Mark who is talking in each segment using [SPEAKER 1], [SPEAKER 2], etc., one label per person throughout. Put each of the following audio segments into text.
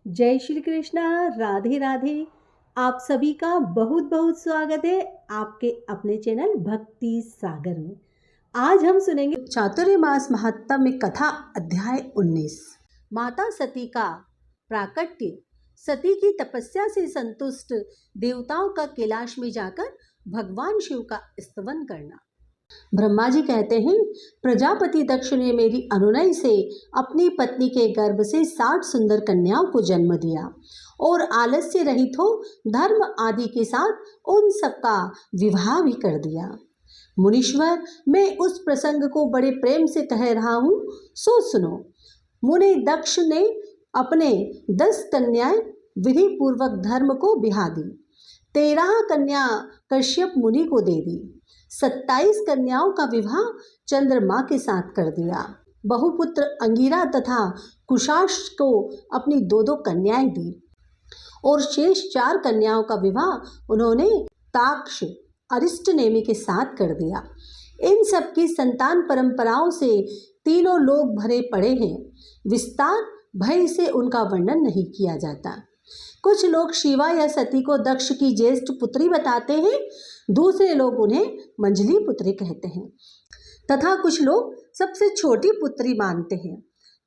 [SPEAKER 1] जय श्री कृष्णा। राधे राधे। आप सभी का बहुत बहुत स्वागत है आपके अपने चैनल भक्ति सागर में। आज हम सुनेंगे चातुर्मास महात्म्य में कथा अध्याय 19। माता सती का प्राकट्य। सती की तपस्या से संतुष्ट देवताओं का कैलाश में जाकर भगवान शिव का स्तवन करना। ब्रह्मा जी कहते हैं, प्रजापति दक्ष ने मेरी अनुनय से अपनी पत्नी के गर्भ से 60 सुंदर कन्याओं को जन्म दिया और आलस्य रहित हो धर्म आदि के साथ उन सबका विवाह भी कर दिया। मुनीश्वर, मैं उस प्रसंग को बड़े प्रेम से कह रहा हूँ, सो सुनो। मुनि दक्ष ने अपने 10 कन्याएं विधि पूर्वक धर्म को बिहा दी। 13 कन्या कश्यप मुनि को दे दी। 27 कन्याओं का विवाह चंद्रमा के साथ कर दिया। बहुपुत्र अंगिरा तथा कुशाश को अपनी 2-2 कन्याएं दी और शेष 4 कन्याओं का विवाह उन्होंने ताक्ष अरिष्टनेमि के साथ कर दिया। इन सब की संतान परंपराओं से तीनों लोग भरे पड़े हैं। विस्तार भय से उनका वर्णन नहीं किया जाता। कुछ लोग शिवा या सती को दक्ष की ज्येष्ठ पुत्री बताते हैं, दूसरे लोग उन्हें मंजली पुत्री कहते हैं तथा कुछ लोग सबसे छोटी पुत्री मानते हैं।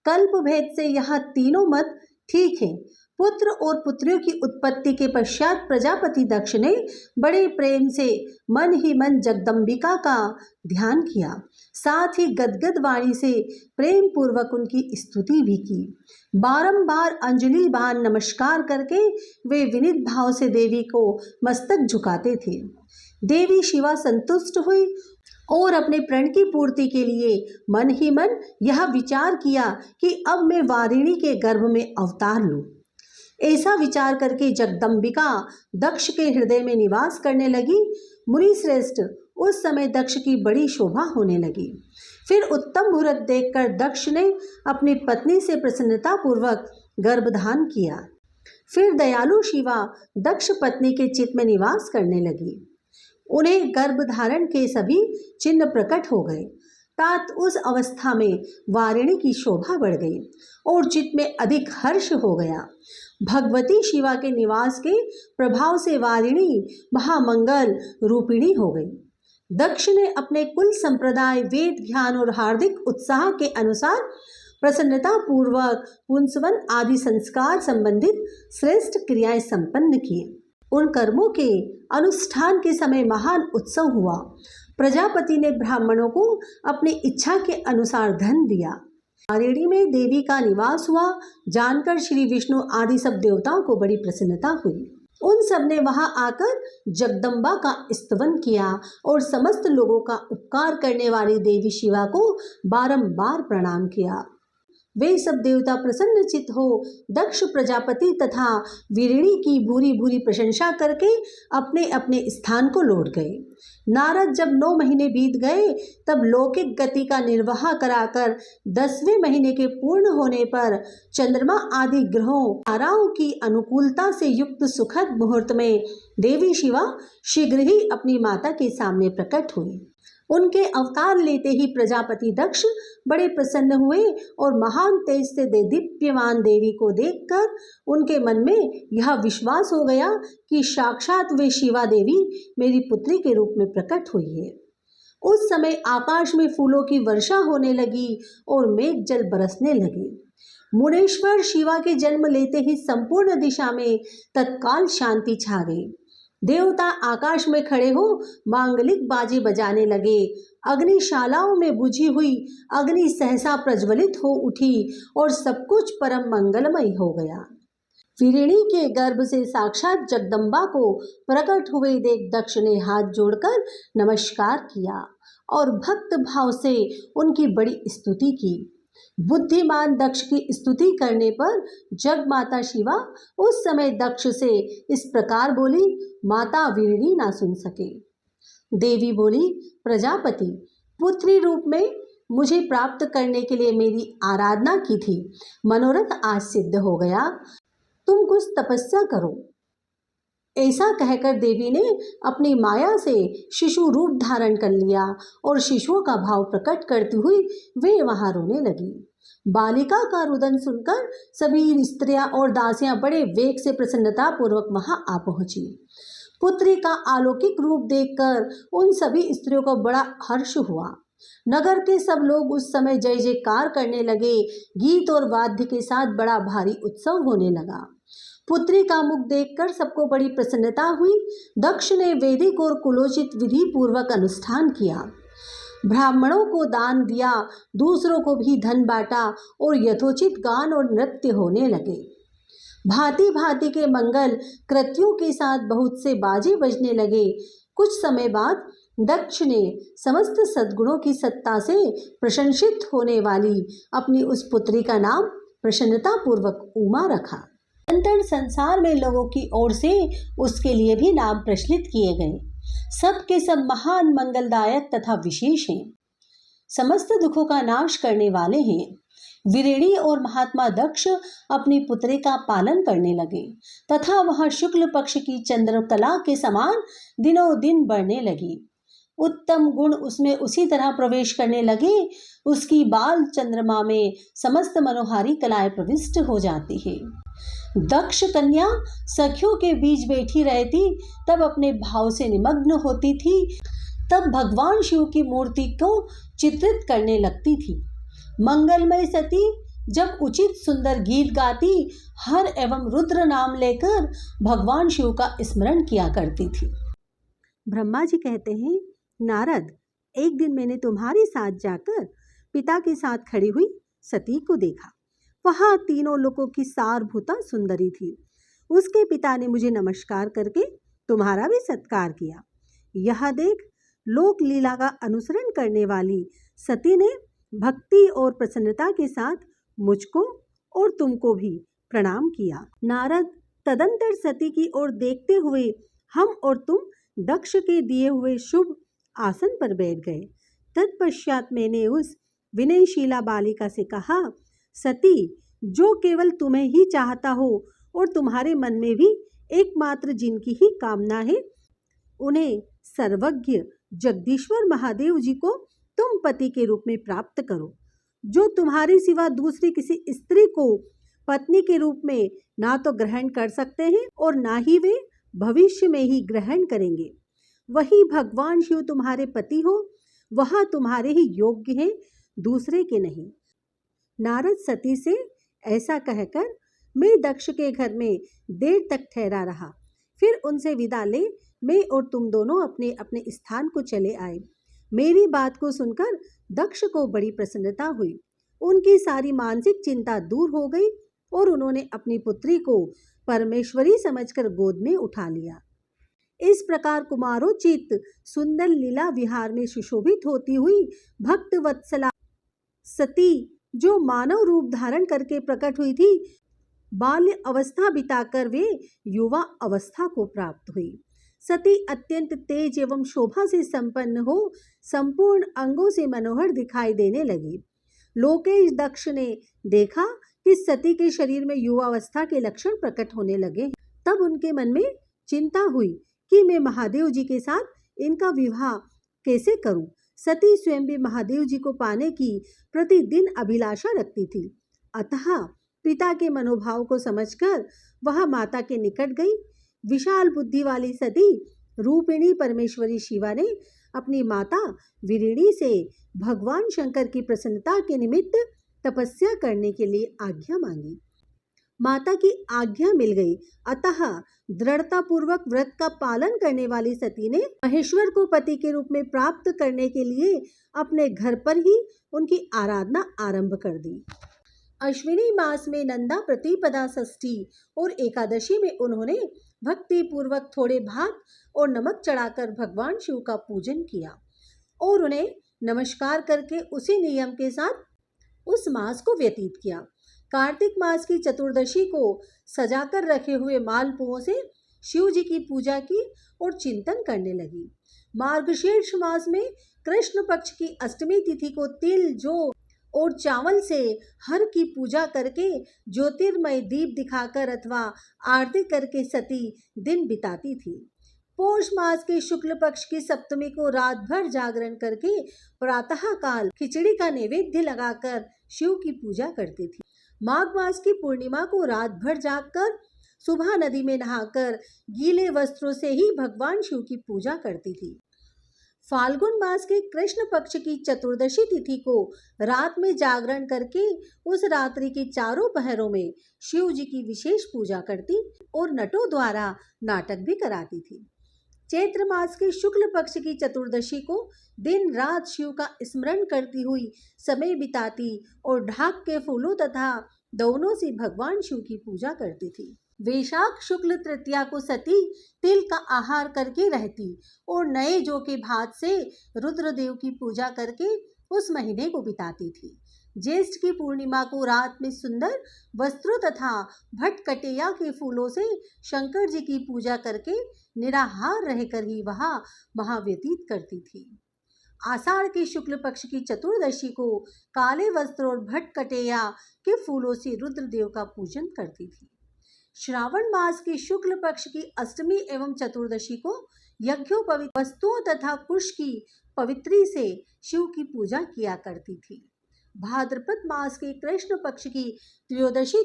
[SPEAKER 1] कल्प भेद से यहाँ तीनों मत ठीक हैं। पुत्र और पुत्रियों की उत्पत्ति के पश्चात प्रजापति दक्ष ने बड़े प्रेम से मन ही मन जगदम्बिका का ध्यान किया, साथ ही गदगद वाणी से प्रेम पूर्वक उनकी स्तुति भी की। बारंबार अंजलि बाण नमस्कार करके वे विनीत भाव से देवी को मस्तक झुकाते थे। देवी शिवा संतुष्ट हुई और अपने प्रण की पूर्ति के लिए मन ही मन यह विचार किया कि अब मैं वारिणी के गर्भ में अवतार लूं। ऐसा विचार करके जगदम्बिका दक्ष के हृदय में निवास करने लगी। मुनि श्रेष्ठ, उस समय दक्ष की बड़ी शोभा होने लगी। फिर उत्तम मुहूर्त देखकर दक्ष ने अपनी पत्नी से प्रसन्नता पूर्वक गर्भधान किया। फिर दयालु शिवा दक्ष पत्नी के चित्त में निवास करने लगी। उन्हें गर्भधारण के सभी चिन्ह प्रकट हो गए। तात उस अवस्था में वारिणी की शोभा बढ़ गई और चित्त में अधिक हर्ष हो गया। भगवती शिवा के निवास के प्रभाव से वारिणी महामंगल रूपिणी हो गई। दक्ष ने अपने कुल संप्रदाय, वेद ज्ञान और हार्दिक उत्साह के अनुसार प्रसन्नता पूर्वक पुंसवन आदि संस्कार संबंधित श्रेष्ठ क्रियाएं संपन्न की। उन कर्मों के अनुष्ठान के समय महान उत्सव हुआ। प्रजापति ने ब्राह्मणों को अपनी इच्छा के अनुसार धन दिया। वारिणी में देवी का निवास हुआ जानकर श्री विष्णु आदि सब देवताओं को बड़ी प्रसन्नता हुई। उन सब ने वहां आकर जगदम्बा का स्तवन किया और समस्त लोगों का उपकार करने वाली देवी शिवा को बारंबार प्रणाम किया। वे सब देवता प्रसन्न चित्त हो दक्ष प्रजापति तथा वीरिणी की भूरी भूरी प्रशंसा करके अपने अपने स्थान को लौट गए। नारद जब 9 महीने बीत गए तब लौकिक गति का निर्वाह कराकर 10वें महीने के पूर्ण होने पर चंद्रमा आदि ग्रहों ताराओं की अनुकूलता से युक्त सुखद मुहूर्त में देवी शिवा शीघ्र ही अपनी माता के सामने प्रकट हुई। उनके अवतार लेते ही प्रजापति दक्ष बड़े प्रसन्न हुए और महान तेज से दीप्यमान देवी को देखकर उनके मन में यह विश्वास हो गया कि साक्षात वे शिवा देवी मेरी पुत्री के रूप में प्रकट हुई है। उस समय आकाश में फूलों की वर्षा होने लगी और मेघ जल बरसने लगे। मुनीश्वर शिवा के जन्म लेते ही संपूर्ण दिशा में तत्काल शांति छा गई। देवता आकाश में खड़े हो मांगलिक बाजे बजाने लगे। अग्निशालाओं में बुझी हुई अग्नि सहसा प्रज्वलित हो उठी और सब कुछ परम मंगलमय हो गया। वीरिणी के गर्भ से साक्षात जगदम्बा को प्रकट हुए देख दक्ष ने हाथ जोड़कर नमस्कार किया और भक्त भाव से उनकी बड़ी स्तुति की। बुद्धिमान दक्ष की स्तुति करने पर जग माता शिवा उस समय दक्ष से इस प्रकार बोली, माता वीरिणी ना सुन सके। देवी बोली, प्रजापति, पुत्री रूप में मुझे प्राप्त करने के लिए मेरी आराधना की थी, मनोरथ आज सिद्ध हो गया। तुम कुछ तपस्या करो। ऐसा कहकर देवी ने अपनी माया से शिशु रूप धारण कर लिया और शिशुओं का भाव प्रकट करती हुई वे वहां रोने लगी। बालिका का रुदन सुनकर सभी स्त्रियां और दासियां बड़े वेग से प्रसन्नता पूर्वक वहां आ पहुंची। पुत्री का अलौकिक रूप देखकर उन सभी स्त्रियों को बड़ा हर्ष हुआ। नगर के सब लोग उस समय जय जयकार करने लगे। गीत और वाद्य के साथ बड़ा भारी उत्सव होने लगा। पुत्री का मुख देखकर सबको बड़ी प्रसन्नता हुई। दक्ष ने वैदिक और कुलोचित विधि पूर्वक अनुष्ठान किया, ब्राह्मणों को दान दिया, दूसरों को भी धन बांटा और यथोचित गान और नृत्य होने लगे। भांति भांति के मंगल कृत्यों के साथ बहुत से बाजे बजने लगे। कुछ समय बाद दक्ष ने समस्त सद्गुणों की सत्ता से प्रशंसित होने वाली अपनी उस पुत्री का नाम प्रसन्नता पूर्वक उमा रखा। अनंतर संसार में लोगों की ओर से उसके लिए भी नाम प्रचलित किए गए। सब के सब महान मंगलदायक तथा विशेष हैं, समस्त दुखों का नाश करने वाले हैं। विरेणी और महात्मा दक्ष अपनी पुत्री का पालन करने लगे तथा वह शुक्ल पक्ष की चंद्रकला के समान दिनों दिन बढ़ने लगी। उत्तम गुण उसमें उसी तरह प्रवेश करने लगे। उसकी बाल चंद्रमा में समस्त मनोहारी कलाएं प्रविष्ट हो जाती है। दक्ष कन्या सखियों के बीच बैठी रहती, तब अपने भाव से निमग्न होती थी। तब भगवान शिव की मूर्ति को चित्रित करने लगती थी। मंगलमय सती जब उचित सुंदर गीत गाती, हर एवं रुद्र नाम लेकर भगवान शिव का स्मरण किया करती थी। ब्रह्मा जी कहते हैं, नारद, एक दिन मैंने तुम्हारे साथ जाकर पिता के साथ खड़ी हुई सती को देखा। वह तीनों लोगों की सारभूता सुंदरी थी। उसके पिता ने मुझे नमस्कार करके तुम्हारा भी सत्कार किया। यह देख लोक लीला का अनुसरण करने वाली सती ने भक्ति और प्रसन्नता के साथ मुझको और तुमको भी प्रणाम किया। नारद, तदंतर सती की ओर देखते हुए हम और तुम दक्ष के दिए हुए शुभ आसन पर बैठ गए। तत्पश्चात मैंने उस विनयशीला बालिका से कहा, सती, जो केवल तुम्हें ही चाहता हो और तुम्हारे मन में भी एकमात्र जिनकी ही कामना है, उन्हें सर्वज्ञ जगदीश्वर महादेव जी को तुम पति के रूप में प्राप्त करो, जो तुम्हारे सिवा दूसरी किसी स्त्री को पत्नी के रूप में ना तो ग्रहण कर सकते हैं और ना ही वे भविष्य में ही ग्रहण करेंगे। वही भगवान शिव तुम्हारे पति हो, वह तुम्हारे ही योग्य है, दूसरे के नहीं। नारद सती से ऐसा कहकर मैं दक्ष के घर में देर तक ठहरा रहा। फिर उनसे विदा ले मैं और तुम दोनों अपने अपने स्थान को चले आए। मेरी बात को सुनकर दक्ष को बड़ी प्रसन्नता हुई। उनकी सारी मानसिक चिंता दूर हो गई और उन्होंने अपनी पुत्री को परमेश्वरी समझकर गोद में उठा लिया। इस प्रकार कुमारोचित सुंदर लीला विहार में सुशोभित होती हुई भक्त वत्सला सती, जो मानव रूप धारण करके प्रकट हुई थी, बाल्य अवस्था बिताकर वे युवा अवस्था को प्राप्त हुई। सती अत्यंत तेज एवं शोभा से संपन्न हो संपूर्ण अंगों से मनोहर दिखाई देने लगी। लोकेश दक्ष ने देखा कि सती के शरीर में युवावस्था के लक्षण प्रकट होने लगे। तब उनके मन में चिंता हुई कि मैं महादेव जी के साथ इनका विवाह कैसे करूं। सती स्वयं भी महादेव जी को पाने की प्रतिदिन अभिलाषा रखती थी। अतः पिता के मनोभाव को समझकर वह माता के निकट गई। विशाल बुद्धि वाली सती रूपिणी परमेश्वरी शिवा ने अपनी माता विरिणी से भगवान शंकर की प्रसन्नता के निमित्त तपस्या करने के लिए आज्ञा मांगी। माता की आज्ञा मिल गई। अतः दृढ़ता पूर्वक व्रत का पालन करने वाली सती ने महेश्वर को पति के रूप में प्राप्त करने के लिए अपने घर पर ही उनकी आराधना आरंभ कर दी। अश्विनी मास में नंदा प्रतिपदा षष्ठी और एकादशी में उन्होंने भक्ति पूर्वक थोड़े भात और नमक चढ़ाकर भगवान शिव का पूजन किया और उन्हें नमस्कार करके उसी नियम के साथ उस मास को व्यतीत किया। कार्तिक मास की चतुर्दशी को सजाकर रखे हुए मालपुओं से शिव जी की पूजा की और चिंतन करने लगी। मार्गशीर्ष मास में कृष्ण पक्ष की अष्टमी तिथि को तिल, जौ और चावल से हर की पूजा करके ज्योतिर्मय दीप दिखाकर अथवा आरती करके सती दिन बिताती थी। पौष मास के शुक्ल पक्ष की सप्तमी को रात भर जागरण करके प्रातः काल खिचड़ी का नैवेद्य लगाकर शिव की पूजा करती थी। माघ मास की पूर्णिमा को रात भर जागकर सुबह नदी में नहाकर गीले वस्त्रों से ही भगवान शिव की पूजा करती थी। फाल्गुन मास के कृष्ण पक्ष की चतुर्दशी तिथि को रात में जागरण करके उस रात्रि के चारों पहरों में शिव जी की विशेष पूजा करती और नटों द्वारा नाटक भी कराती थी। चैत्र मास के शुक्ल पक्ष की चतुर्दशी को दिन रात शिव का स्मरण करती हुई समय बिताती और ढाक के फूलों तथा दौनों से भगवान शिव की पूजा करती थी। वैशाख शुक्ल तृतीया को सती तिल का आहार करके रहती और नए जौ के भात से रुद्रदेव की पूजा करके उस महीने को बिताती थी। ज्येष्ठ की पूर्णिमा को रात में सुंदर वस्त्रों तथा भटकटेया के फूलों से शंकर जी की पूजा करके निराहार रहकर ही वह महाव्यतीत करती थी। आषाढ़ के शुक्ल पक्ष की चतुर्दशी को काले वस्त्र और भटकटेया के फूलों से रुद्रदेव का पूजन करती थी। श्रावण मास की शुक्ल पक्ष की अष्टमी एवं चतुर्दशी को यज्ञोपवीत वस्तुओं तथा कुश की पवित्री से शिव की पूजा किया करती थी। भाद्रपद मास के कृष्ण पक्ष की त्रयोदशी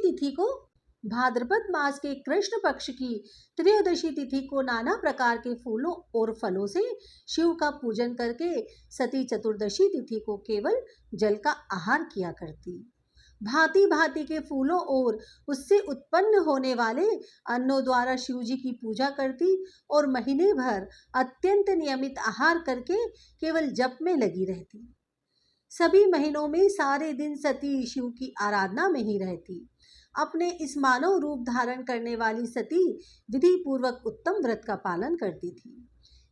[SPEAKER 1] तिथि को नाना प्रकार के फूलों और फलों से शिव का पूजन करके सती चतुर्दशी तिथि को केवल जल का आहार किया करती। भांति भांति के फूलों और उससे उत्पन्न होने वाले अन्नों द्वारा शिव जी की पूजा करती और महीने भर अत्यंत नियमित आहार करके केवल जप में लगी रहती। सभी महीनों में सारे दिन सती शिव की आराधना में ही रहती। अपने इस मानव रूप धारण करने वाली सती विधि पूर्वक उत्तम व्रत का पालन करती थी।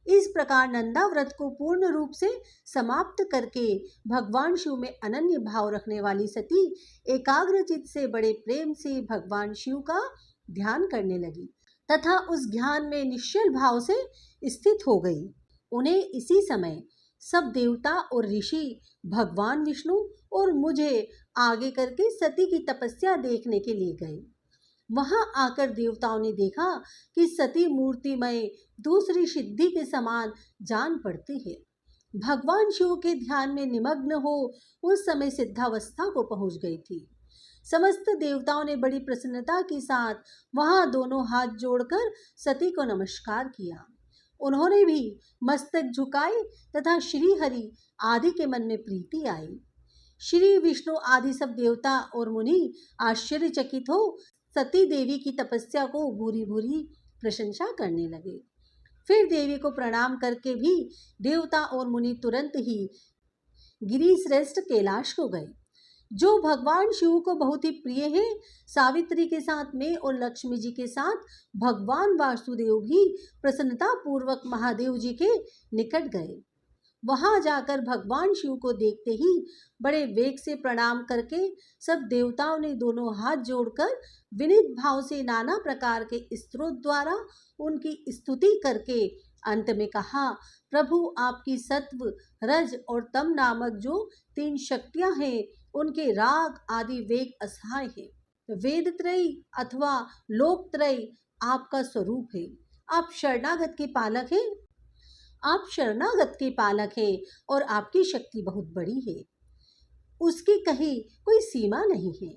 [SPEAKER 1] इस प्रकार नंदा व्रत को पूर्ण रूप से समाप्त करके भगवान शिव में अनन्य भाव रखने वाली सती एकाग्रचित से बड़े प्रेम से भगवान शिव का ध्यान करने लगी तथा उस ध्यान में निश्चल भाव से स्थित हो गई। उन्हें इसी समय सब देवता और ऋषि भगवान विष्णु और मुझे आगे करके सती की तपस्या देखने के लिए गए। वहां आकर देवताओं ने देखा कि सती मूर्तिमय दूसरी सिद्धि के समान जान पड़ती है। भगवान शिव के ध्यान में निमग्न हो उस समय सिद्धावस्था को पहुंच गई थी। समस्त देवताओं ने बड़ी प्रसन्नता के साथ वहां दोनों हाथ जोड़कर सती को नमस्कार किया। उन्होंने भी मस्तक झुकाए तथा श्री हरि आदि के मन में प्रीति आई। श्री विष्णु आदि सब देवता और मुनि आश्चर्यचकित हो सती देवी की तपस्या को भूरी भूरी प्रशंसा करने लगे। फिर देवी को प्रणाम करके भी देवता और मुनि तुरंत ही गिरिश्रेष्ठ कैलाश को गए, जो भगवान शिव को बहुत ही प्रिय है। सावित्री के साथ में और लक्ष्मी जी के साथ भगवान वासुदेव भी प्रसन्नता पूर्वक महादेव जी के निकट गए। वहां जाकर भगवान शिव को देखते ही बड़े वेग से प्रणाम करके सब देवताओं ने दोनों हाथ जोड़कर विनीत भाव से नाना प्रकार के स्तोत्र द्वारा उनकी स्तुति करके अंत में कहा, प्रभु आपकी सत्व रज और तम नामक जो 3 शक्तियां हैं उनके राग आदि वेग असहाय है। वेद त्रय अथवा लोक त्रय आपका स्वरूप है। आप शरणागत के पालक हैं और आपकी शक्ति बहुत बड़ी है, उसकी कहीं कोई सीमा नहीं है।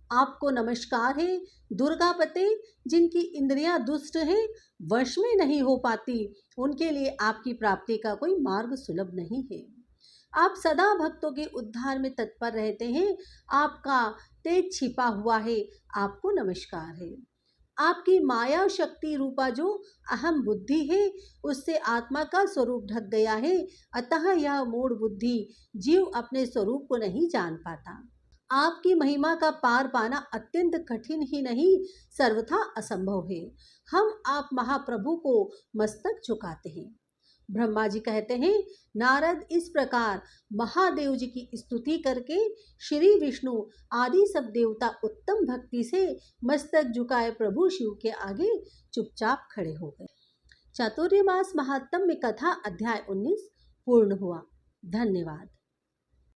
[SPEAKER 1] आपको नमस्कार है। दुर्गापते, जिनकी इंद्रियां दुष्ट हैं, वश में नहीं हो पाती, उनके लिए आपकी प्राप्ति का कोई मार्ग सुलभ नहीं है। आप सदा भक्तों के उद्धार में तत्पर रहते हैं। आपका तेज छिपा हुआ है, आपको नमस्कार है। आपकी माया शक्ति रूपा जो अहम बुद्धि है, उससे आत्मा का स्वरूप ढक गया है, अतः यह मूढ़ बुद्धि जीव अपने स्वरूप को नहीं जान पाता। आपकी महिमा का पार पाना अत्यंत कठिन ही नहीं, सर्वथा असंभव है। हम आप महाप्रभु को मस्तक झुकाते हैं। ब्रह्मा जी कहते हैं, नारद इस प्रकार महादेव जी की स्तुति करके श्री विष्णु आदि सब देवता उत्तम भक्ति से मस्तक झुकाए प्रभु शिव के आगे चुपचाप खड़े हो गए। चातुर्मास महात्म्य में कथा अध्याय 19 पूर्ण हुआ। धन्यवाद।